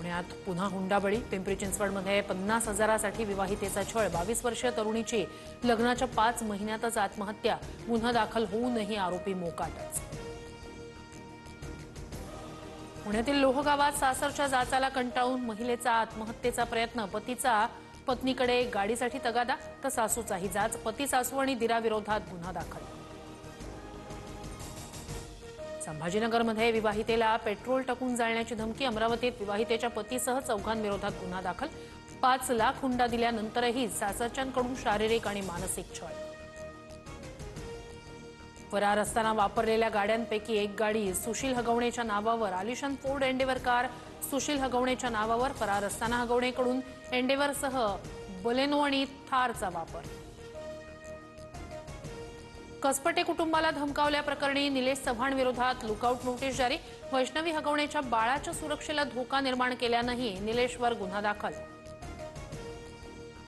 पुण्यात पुन्हा हुंडाबळी। पिंपरी चिंचवडमध्ये 50,000साठी विवाहितेचा छळ। 22 वर्षीय तरुणीची लग्नाच्या 5 महिन्यातच आत्महत्या। गुन्हा दाखल होऊनही आरोपी मोकाटच। पुण्यातील लोहगावात सासरच्या जाचाला कंटाळून महिलेचा आत्महत्येचा प्रयत्न। पतीचा पत्नीकडे गाडीसाठी तगादा तर सासूचाही जाच। पती सासू आणि दिराविरोधात गुन्हा दाखल। संभाजीनगरमध्ये विवाहितेला पेट्रोल टाकून जाळण्याची धमकी। अमरावतीत विवाहितेच्या पतीसह 4 विरोधात गुन्हा दाखल। 5 लाख हुंडा दिल्यानंतरही सासरच्यांकडून शारीरिक आणि मानसिक छळ। फरार असताना वापरलेल्या गाड्यांपैकी एक गाडी सुशील हगवणेच्या नावावर। आलिशान फोर्ड एंडेवर कार सुशील हगवणेच्या नावावर। फरार असताना हगवणेकडून एंडेवरसह बलेनो आणि थारचा वापर। कसपटे कुटुंबाला धमकावल्याप्रकरणी निलेश चव्हाण विरोधात लुकआउट नोटीस जारी। वैष्णवी हगवणेच्या बाळाच्या सुरक्षेला धोका निर्माण केल्यानंही निलेशवर गुन्हा दाखल।